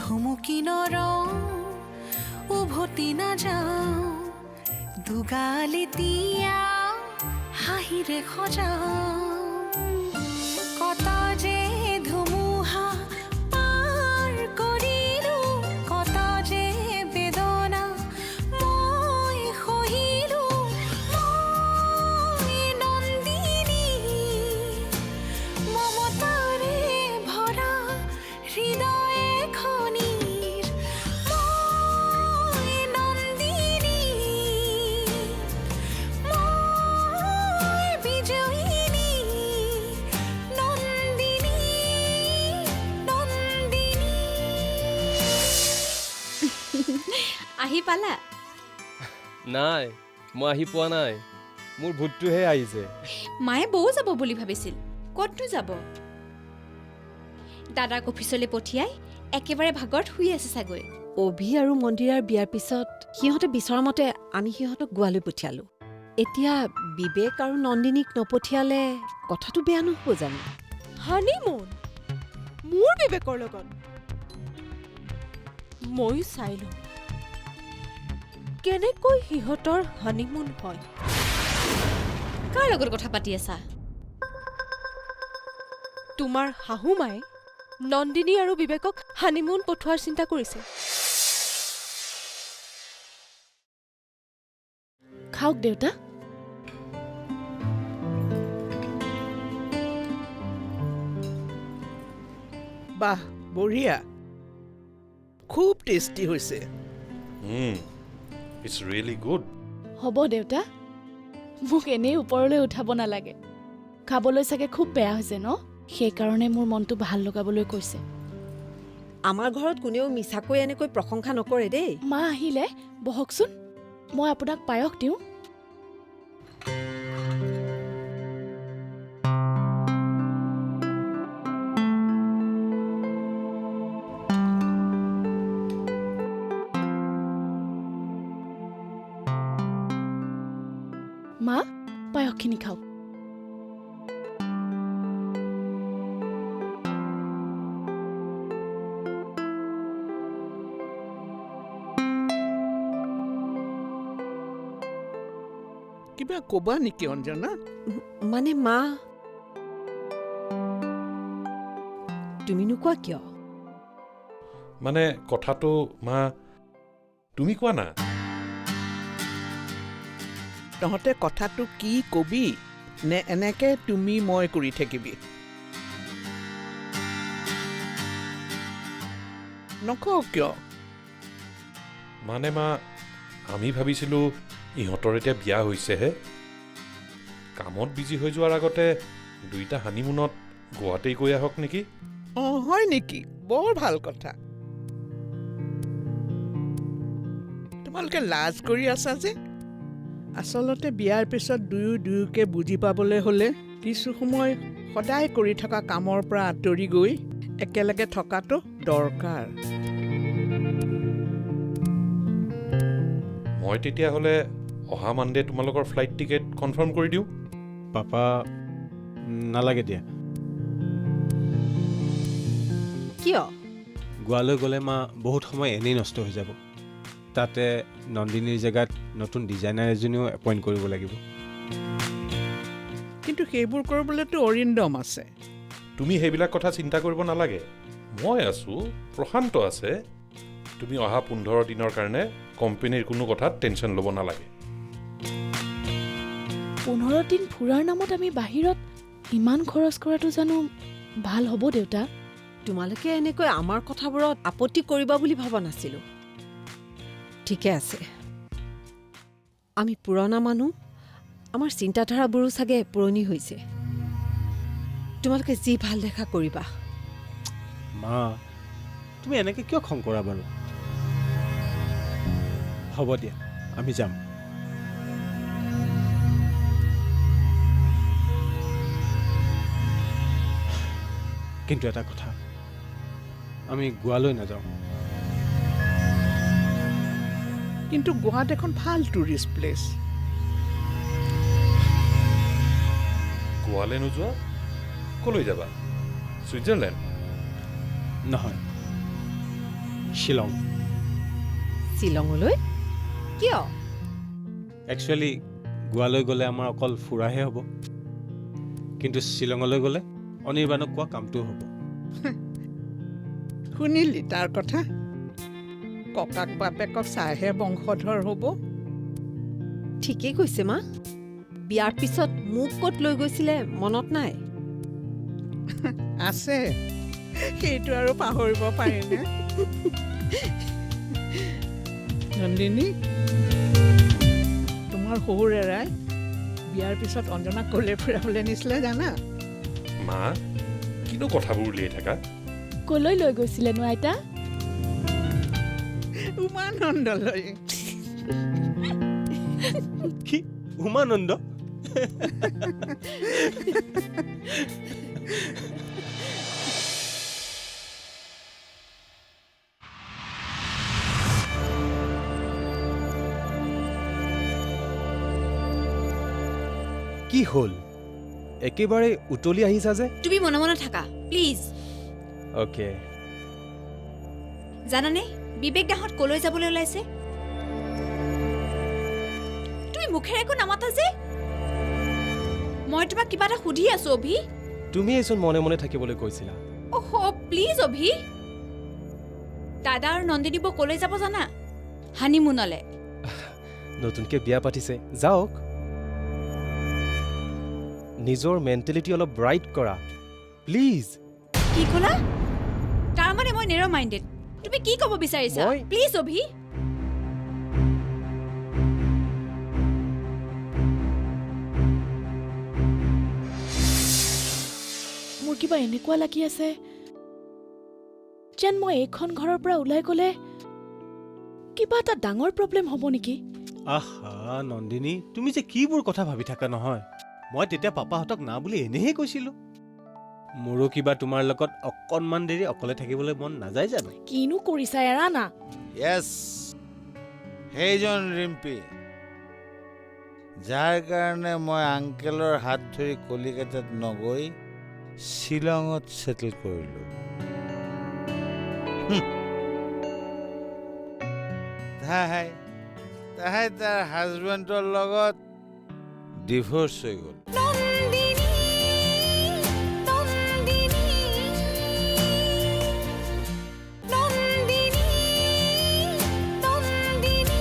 থমকি নৰওঁ উভতি নাযাওঁ দুগালি তিয়া হাঁহিৰে সজাওঁ কত যে ধুমুহা পাৰ কৰিলোঁ কত যে বেদনা মই সহিলোঁ মই নন্দিনী মমতাৰে ভৰা হৃদয় এখনিৰ মই নন্দিনী মই বিজয়িনী নন্দিনী নন্দিনী আহি পালা নাই মই আহি পোৱা নাই মোৰ ভূতটোহে আহিছে মায়ে বৌ যাব বুলি ভাবিছিল ক'তনো যাব দাদাক অফিচলৈ পঠিয়াই একেবাৰে ভাগৰত শুই আছে চাগৈ অভি আৰু মন্দিৰাৰ বিয়াৰ পিছত সিহঁতে বিচৰা মতে আমি সিহঁতক গোৱালৈ পঠিয়ালো এতিয়া বিবেক আৰু নন্দিনীক নপঠিয়ালে কথাটো বেয়া নহ'ব জানো হানিমুন মোৰ বিবেকৰ লগত ময়ো চাই লওঁ কেনেকৈ সিহঁতৰ হানিমুন হয় কাৰ লগত কথা পাতি আছা তোমাৰ শাহুমাই নন্দিনী আৰু বিবেকক হানিমুন পঠোৱাৰ চিন্তা কৰিছে খাওক দেউতা বাহ বঢ়িয়া খুব টেষ্টি হৈছে ইটছ ৰিয়েলি গুড হ'ব দেউতা মোক এনেই ওপৰলৈ উঠাব নালাগে খাবলৈ চাগে খুব বেয়া হৈছে ন সেইকাৰণে মোৰ মনটো ভাল লগাবলৈ কৈছে আমাৰ ঘৰত কোনেও মিছাকৈ এনেকৈ প্ৰশংসা নকৰে দেই মা আহিলে বহকচোন মই আপোনাক পায়স দিওঁ মা পায়সখিনি খাওক কিবা ক'বা নেকি অঞ্জনা মানে মা তুমিনো কোৱা কিয় মানে কথাটো মা তুমি কোৱা না তহঁতে কথাটো কি কবি নে এনেকে তুমি মই কৰি থাকিবি নকওঁ কিয় মানে মা আমি ভাবিছিলোঁ ইহঁতৰ এতিয়া বিয়া হৈছেহে কামত বিজি হৈ যোৱাৰ আগতে দুইটা হানিমুনত গুৱাহাটী গৈ আহক নেকি অঁ হয় নেকি বৰ ভাল কথা তোমালোকে লাজ কৰি আছা যে আচলতে বিয়াৰ পিছত দুয়োকে বুজি পাবলৈ হ'লে কিছু সময় সদায় কৰি থকা কামৰ পৰা আঁতৰি গৈ একেলগে থকাটো দৰকাৰ মই তেতিয়াহ'লে অহা মানডে তোমালোকৰ ফ্লাইট টিকেট কনফাৰ্ম কৰি দিওঁ পাপা নালাগে দিয়া কিয় গোৱালৈ গ'লে মা বহুত সময় এনেই নষ্ট হৈ যাব তাতে নন্দিনীৰ জেগাত নতুন ডিজাইনাৰ এজনীও এপইণ্ট কৰিব লাগিব কিন্তু সেইবোৰ কৰিবলৈতো অৰিন্দম আছে তুমি সেইবিলাক কথা চিন্তা কৰিব নালাগে মই আছোঁ প্ৰশান্ত আছে তুমি অহা 15 দিনৰ কাৰণে কোম্পানীৰ কোনো কথাত টেনশ্যন ল'ব নালাগে 15 দিন ফুৰাৰ নামত আমি বাহিৰত ইমান খৰচ কৰাটো জানো ভাল হ'ব দেউতা তোমালোকে এনেকৈ আমাৰ কথাবোৰত আপত্তি কৰিবা বুলি ভবা নাছিলোঁ ঠিকে আছে আমি পুৰণা মানুহ আমাৰ চিন্তাধাৰাবোৰো চাগে পুৰণি হৈছে তোমালোকে যি ভাল দেখা কৰিবা মা তুমি এনেকৈ কিয় খং কৰা বাৰু হ'ব দিয়া আমি যাম কিন্তু এটা কথা আমি গোৱালৈ নাযাওঁ কিন্তু গুৱাহাটী এখন ভাল টুৰিষ্ট প্লেচ গোৱালৈ নোযোৱা ক'লৈ যাবা ছুইজাৰলেণ্ড নহয় শ্বিলং। শ্বিলঙলৈ কিয়? একচুৱেলি গোৱালৈ গ'লে আমাৰ অকল ফুৰাহে হ'ব, কিন্তু শ্বিলঙলৈ গ'লে অনিৰ্বাণক কোৱা কামটোও হ'ব। শুনিলি তাৰ কথা? ককাক বাপেকক চাইহে বংশধৰ হ'ব। ঠিকেই কৈছে মা। বিয়াৰ পিছত মোক ক'ত লৈ গৈছিলে মনত নাই? আছে, সেইটো আৰু পাহৰিব পাৰিনে? নন্দিনী, তোমাৰ শহুৰেৰাই বিয়াৰ পিছত অঞ্জনাক ক'লে ফুৰাবলৈ নিছিলে জানা? মা, কিনো কথাবোৰ উলিয়াই থাকা? ক'লৈ লৈ গৈছিলেনো আইতা? উমানন্দলৈ। কি উমানন্দ? কি হ'ল? একেবাৰে উতলি আহিছা যে? তুমি মনে মনে থাকা প্লিজ। অ'কে। জানানে বিবেক দাহঁত ক'লৈ যাবলৈ ওলাইছে? তুমি মুখেৰে একো নামাতা যে? মই তোমাক কিবা এটা সুধি আছো অভি। তুমিয়েচোন মনে মনে থাকিবলৈ কৈছিলা। অহ প্লিজ অভি। দাদা আৰু নন্দিনী বৌ ক'লৈ যাব জানা? হানিমুনলে। নতুনকৈ বিয়া পাতিছে, যাওক। নিজৰ মেণ্টেলিটি অলপ ব্ৰাইট কৰা প্লিজ। কি ক'লা? তাৰমানে মই নেৰ' মাইণ্ডেড। তুমি কি ক'ব বিচাৰিছা? প্লিজ অভি। মোৰ কিবা এনেকুৱা লাগি আছে যেন মই এইখন ঘৰৰ পৰা ওলাই গ'লে কিবা এটা ডাঙৰ প্ৰব্লেম হ'ব নেকি? আহা নন্দিনী, তুমি যে কিবোৰ কথা ভাবি থাকা নহয়। মই তেতিয়া পাপাহঁতক না বুলি এনেহে কৈছিলোঁ। মোৰো কিবা তোমাৰ লগত অকণমান দেৰি অকলে থাকিবলৈ মন নাযায় জানো? কিনো কৰিছা এৰা না। য়েছ, সেইজন ৰিম্পী, যাৰ কাৰণে মই আংকেলৰ হাত ধৰি কলিকতাত নগৈ শ্বিলঙত ছেটেল কৰিলোঁ। তাই তাৰ হাজবেণ্ডৰ লগত ডিভোৰ্চ হৈ গ'ল। নন্দিনী নন্দিনী নন্দিনী নন্দিনী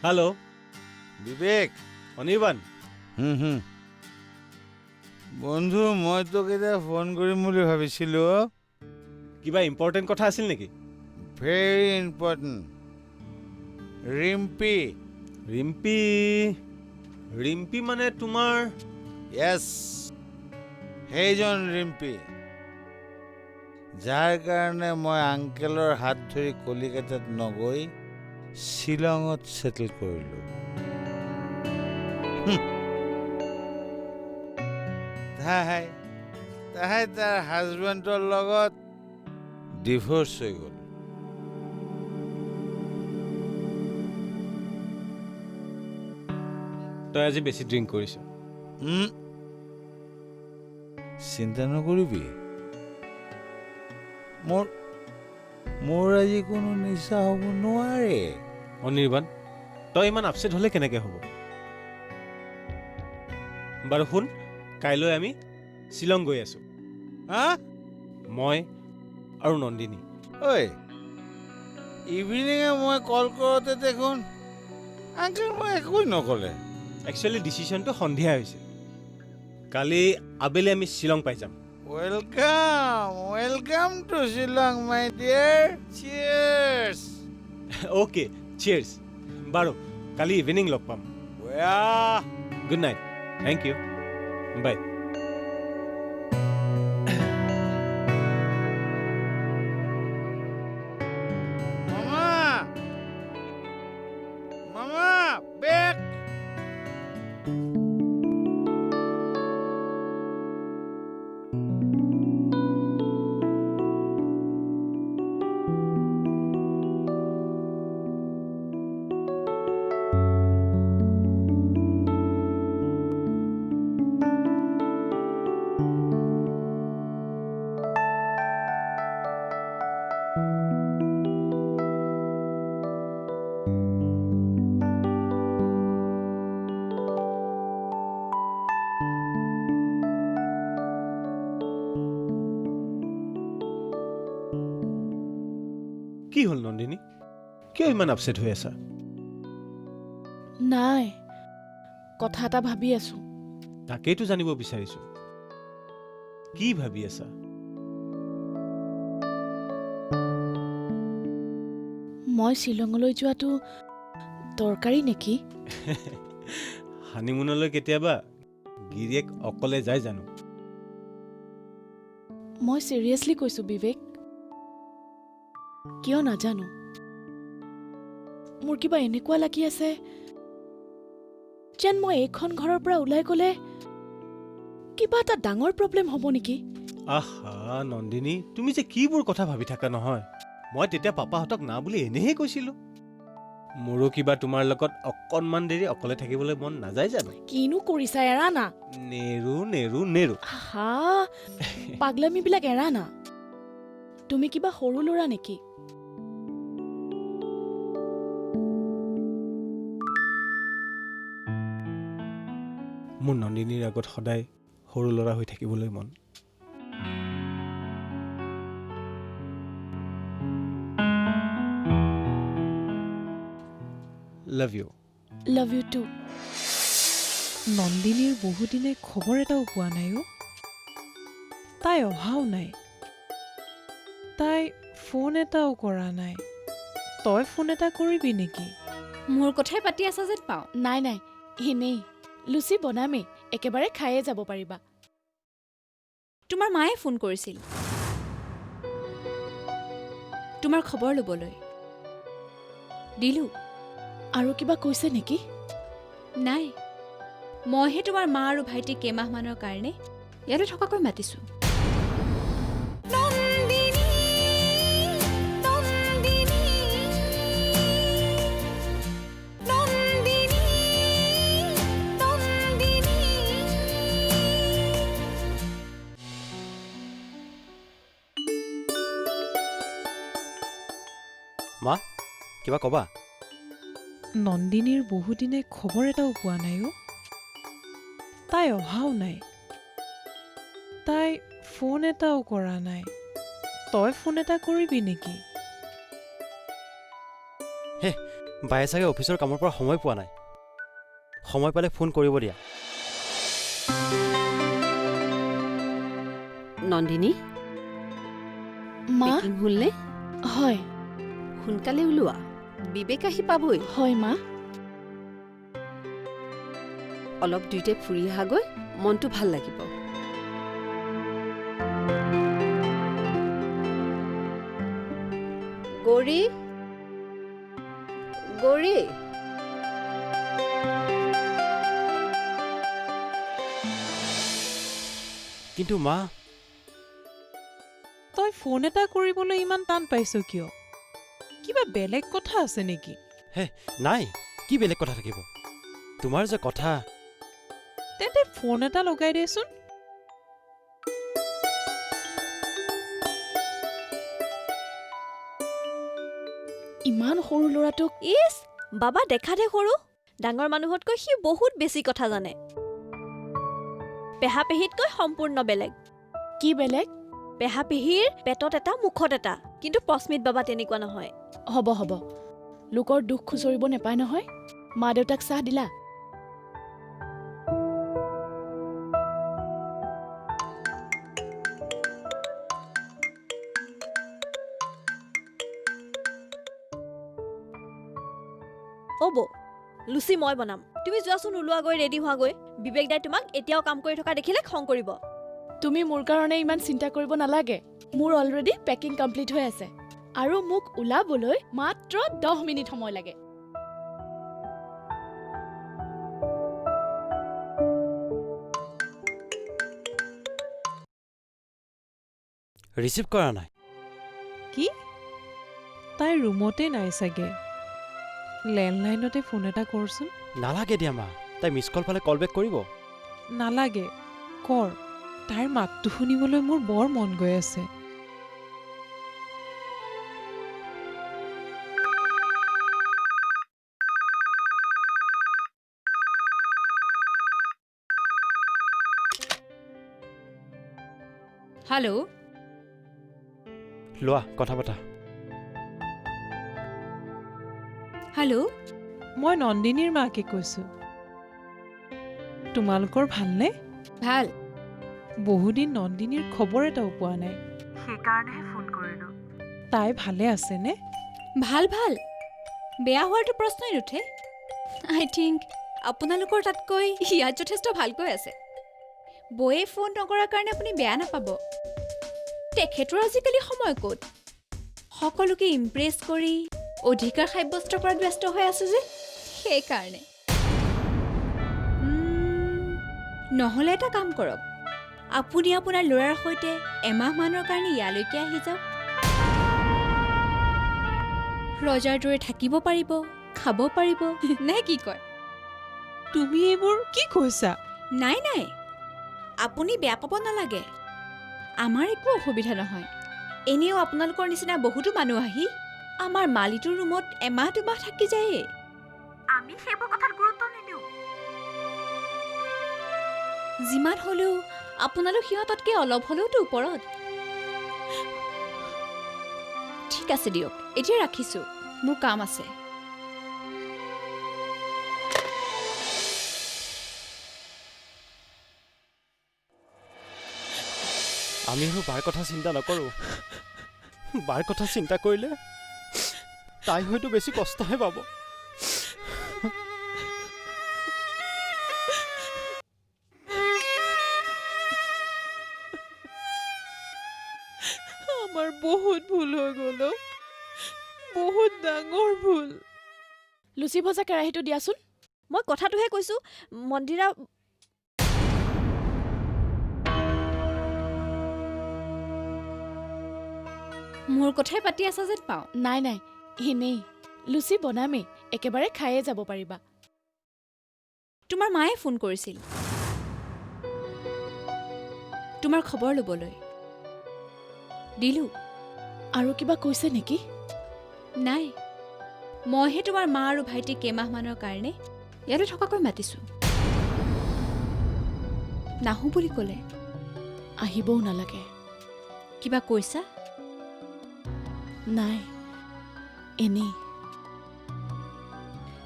হেল্ল' বিবেক। অনিৰ্বাণ। বন্ধু, মই তোক এতিয়া ফোন কৰিম বুলি ভাবিছিলোঁ। কিবা ইম্পৰ্টেণ্ট কথা আছিল নেকি? Very important. ৰিম্পী। ৰিম্পী? ৰিম্পী মানে তোমাৰ? য়েছ, সেইজন ৰিম্পী, যাৰ কাৰণে মই আংকেলৰ হাত ধৰি কলিকতাত নগৈ শ্বিলঙত ছেটেল কৰিলোঁ। তাই তাৰ হাজবেণ্ডৰ লগত ডিভোৰ্চ হৈ গ'ল। তই আজি বেছি ড্ৰিংক কৰিছ। চিন্তা নকৰিবি, মোৰ আজি কোনো নিচা হ'ব নোৱাৰে। অনিৰ্বাণ, তই ইমান আপছেট হ'লে কেনেকৈ হ'ব? বাৰু শুন, কাইলৈ আমি শ্বিলং গৈ আছোঁ। হা? মই আৰু নন্দিনী। ঐ, ইভিনিঙে মই কল কৰোঁতে দেখোন আংকেল মই একোৱেই নক'লে। একচুৱেলি ডিচিশ্যনটো সন্ধিয়া হৈছে। কালি আবেলি আমি শ্বিলং পাই যাম। Welcome to Shillong my dear. Cheers. Okay, cheers. বাৰু কালি ইভিনিং লগ পাম। Good night. Thank you. Bye. মামা বেক। নন্দিনী কিয় ইমান আপছেট হৈ আছা নাই কথা এটা ভাবি আছো তাকেইতো জানিব বিচাৰিছো কি ভাবি আছা মই শ্বিলঙলৈ যোৱাটো দৰকাৰী নেকি হানিমুনলৈ কেতিয়াবা গিৰিয়েক অকলে যায় জানো মই চিৰিয়াছলি কৈছো বিবেক কিয় নাজানো মোৰ কিবা এনেকুৱা লাগি আছে যেন মই এইখন ঘৰৰ পৰা ওলাই গ'লে কিবা এটা ডাঙৰ প্ৰব্লেম হ'ব নেকি আহা নন্দিনী তুমি যে কিবোৰ কথা ভাবি থাকা নহয় মই তেতিয়া পাপাহঁতক না বুলি এনেহে কৈছিলো মোৰো কিবা তোমাৰ লগত অকণমান দেৰি অকলে থাকিবলৈ মন নাযায় জানো কিনো কৰিছা এৰা না নেৰু নেৰু নেৰু হা পাগলামিবিলাক এৰা না তুমি কিবা সৰু ল'ৰা নেকি মোৰ নন্দিনীৰ আগত সদায় সৰু ল'ৰা হৈ থাকিবলৈ মন লাভ ইউ টু নন্দিনীৰ বহুদিনে খবৰ এটাও পোৱা নাই অ' তাই অহাও নাই তাই ফোন এটাও কৰা নাই তই ফোন এটা কৰিবি নেকি মোৰ কথাই পাতি আছা যেন পাওঁ নাই নাই এনেই লুচি বনামেই একেবাৰে খায়ে যাব পাৰিবা তোমাৰ মায়ে ফোন কৰিছিল তোমাৰ খবৰ ল'বলৈ দিলো আৰু কিবা কৈছে নেকি নাই মইহে তোমাৰ মা আৰু ভাইটি কেইমাহমানৰ কাৰণে ইয়াতে থকাকৈ মাতিছো নন্দিনী নন্দিনী নন্দিনী নন্দিনী মা কিবা ক'বা নন্দিনীৰ বহুদিনে খবৰ এটাও পোৱা নাই অ' তাই অহাও নাই তাই ফোন এটাও কৰা নাই তই ফোন এটা কৰিবি নেকি হে বায়ে চাগে অফিচৰ কামৰ পৰা সময় পোৱা নাই সময় পালে ফোন কৰিব দিয়া নন্দিনী মা পেকিং হ'লনে হয় সোনকালে ওলোৱা বিবেক আহি পাবই হয় মা অলপ দুইটাই ফুৰি অহাগৈ মনটো ভাল লাগিব গৌৰী গৌৰী কিন্তু মা তই ফোন এটা কৰিবলৈ ইমান টান পাইছ কিয় কিবা বেলেগ কথা আছে নেকি হে নাই কি বেলেগ কথা থাকিব তোমাৰ যে কথা তেন্তে ফোন এটা লগাই দেচোন ইমান সৰু ল'ৰাটোক ইছ বাবা দেখাতহে সৰু ডাঙৰ মানুহতকৈ সি বহুত বেছি কথা জানে পেহা পেহীতকৈ সম্পূৰ্ণ বেলেগ কি বেলেগ পেহা পেহীৰ পেটত এটা মুখত এটা কিন্তু পস্মিত বাবা তেনেকুৱা নহয় হ'ব হ'ব লোকৰ দুখ খুচৰিব নেপায় নহয় মা দেউতাক চাহ দিলা অ' বৌ লুচি মই বনাম তুমি যোৱাচোন ওলোৱাগৈ ৰেডি হোৱাগৈ বিবেক দাই তোমাক এতিয়াও কাম কৰি থকা দেখিলে খং কৰিব তুমি মোৰ কাৰণে ইমান চিন্তা কৰিব নালাগে মোৰ অলৰেডি পেকিং কমপ্লিট হৈ আছে আৰু মোক ওলাবলৈ মাত্ৰ 10 মিনিট সময় লাগে ৰিচিভ কৰা নাই কি তাই ৰুমতে নাই চাগে লেণ্ডলাইনতে ফোন এটা কৰচোন নালাগে দিয়া মা তাই মিছ কল পালে কল বেক কৰিব নালাগে কৰ তাইৰ মাতটো শুনিবলৈ মোৰ বৰ মন গৈ আছে হেল্ল' লোৱা কথা পতা হেল্ল', মই নন্দিনীৰ মাকে কৈছোঁ। তোমালোকৰ ভালনে? ভাল। বহুদিন নন্দিনীৰ খবৰ এটাও পোৱা নাই, সেইকাৰণেহে ফোন কৰিলোঁ। তাই ভালে আছেনে? ভাল ভাল, বেয়া হোৱাৰতো প্ৰশ্নই নুঠে। আই থিংক আপোনালোকৰ তাতকৈ ইয়াত যথেষ্ট ভালকৈ আছে। বৌয়ে ফোন নকৰাৰ কাৰণে আপুনি বেয়া নাপাব। তেখেতৰ আজিকালি সময় ক'ত? সকলোকে ইমপ্ৰেছ কৰি অধিকাৰ সাব্যস্ত কৰাত ব্যস্ত হৈ আছে যে, সেইকাৰণে। নহ'লে এটা কাম কৰক, আপুনি আপোনাৰ ল'ৰাৰ সৈতে এমাহমানৰ কাৰণে ইয়ালৈকে আহি যাওক। ৰজাৰ দৰে থাকিব পাৰিব, খাব পাৰিব, নে কি কয়? তুমি এইবোৰ কি কৈছা? নাই নাই, আপুনি বেয়া পাব নালাগে। আমাৰ একো অসুবিধা নহয়। এনেও আপোনালোকৰ নিচিনা বহুতো মানুহ আহি আমাৰ মালিটোৰ ৰুমত এমাহ দুমাহ থাকি যায়েই। আমি সেইবোৰ কথাত গুৰুত্ব নিদিওঁ। যিমান হ'লেও আপোনালোক সিহঁততকৈ অলপ হ'লেওতো ওপৰত। ঠিক আছে দিয়ক, এতিয়া ৰাখিছোঁ, মোৰ কাম আছে। আমি আৰু বাৰ কথা চিন্তা নকৰোঁ। বাৰ কথা চিন্তা কৰিলে তাই হয়তো বেছি কষ্টহে পাব। আমাৰ বহুত ভুল হৈ গ'ল, বহুত ডাঙৰ ভুল। লুচি ভজা কেৰাহীটো দিয়াচোন। মই কথাটোহে কৈছোঁ, মন্দিৰা মোৰ কথাই পাতি আছা যেন পাওঁ। নাই নাই, এনেই লুচি বনামেই, একেবাৰে খায়ে যাব পাৰিবা। তোমাৰ মায়ে ফোন কৰিছিল তোমাৰ খবৰ ল'বলৈ। দিলোঁ। আৰু কিবা কৈছে নেকি? নাই, মইহে তোমাৰ মা আৰু ভাইটি কেইমাহমানৰ কাৰণে ইয়াতে থকাকৈ মাতিছোঁ। নাহো বুলি ক'লে। আহিবও নালাগে। কিবা কৈছা? নাই, এনেই।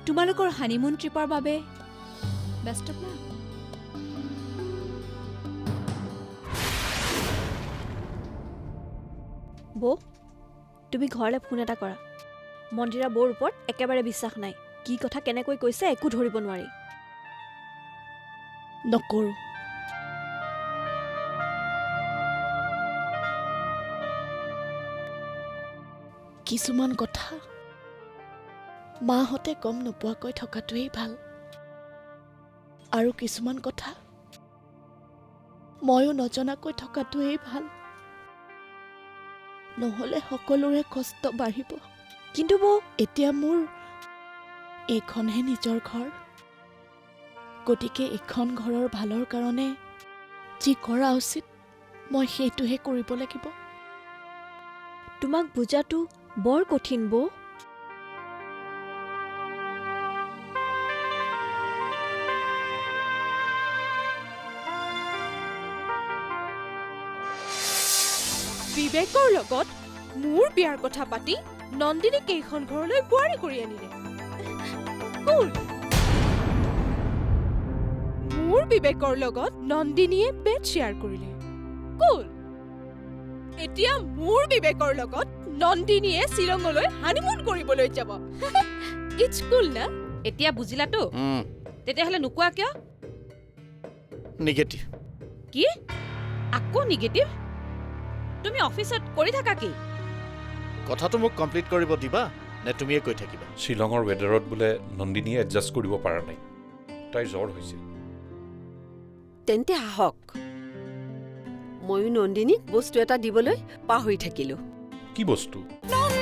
তোমালোকৰ হানিমুন ট্ৰিপৰ বাবে বেষ্ট অফ লাক। বৌ, তুমি ঘৰলৈ ফোন এটা কৰা। মন্দিৰা বৌৰ ওপৰত একেবাৰে বিশ্বাস নাই। কি কথা কেনেকৈ কৈছে একো ধৰিব নোৱাৰি। নকৰোঁ। কিছুমান কথা মাহঁতে গম নোপোৱাকৈ থকাটোৱেই ভাল। আৰু কিছুমান কথা ময়ো নজনাকৈ থকাটোৱেই ভাল। নহ'লে সকলোৰে কষ্ট বাঢ়িব। কিন্তু বৌ, এতিয়া মোৰ এইখনহে নিজৰ ঘৰ। গতিকে এইখন ঘৰৰ ভালৰ কাৰণে যি কৰা উচিত মই সেইটোহে কৰিব লাগিব। তোমাক বুজাটো বৰ কঠিন বৌ। বিবেকৰ লগত মোৰ বিয়াৰ কথা পাতি নন্দিনী কেইখন ঘৰলৈ বোৱাৰী কৰি আনিলে। কোন? মোৰ বিবেকৰ লগত নন্দিনীয়ে বেড শ্বেয়াৰ কৰিলে। কোন? এতিয়া মোৰ বিবেকৰ লগত নন্দিনীয়ে শ্বিলঙলৈ হানিমুন কৰিবলৈ যাব। ইটছ কুল না? এতিয়া বুজিলাতো? তেতিয়াহ'লে নোকোৱা কিয়? নিগেটিভ। কি? আকৌ নিগেটিভ? তুমি অফিচত কৰি থাকা কি? কথাটো মোক কমপ্লিট কৰিব দিবা নে তুমিয়ে কৈ থাকিবা? শ্বিলঙৰ ৱেডাৰত বোলে নন্দিনীয়ে এডজাষ্ট কৰিব পৰা নাই, তাইৰ জ্বৰ হৈছে। তেন্তে আহক, ময়ো নন্দিনীক বস্তু এটা দিবলৈ পাহৰি থাকিলোঁ। কি বস্তু? নন্দিনী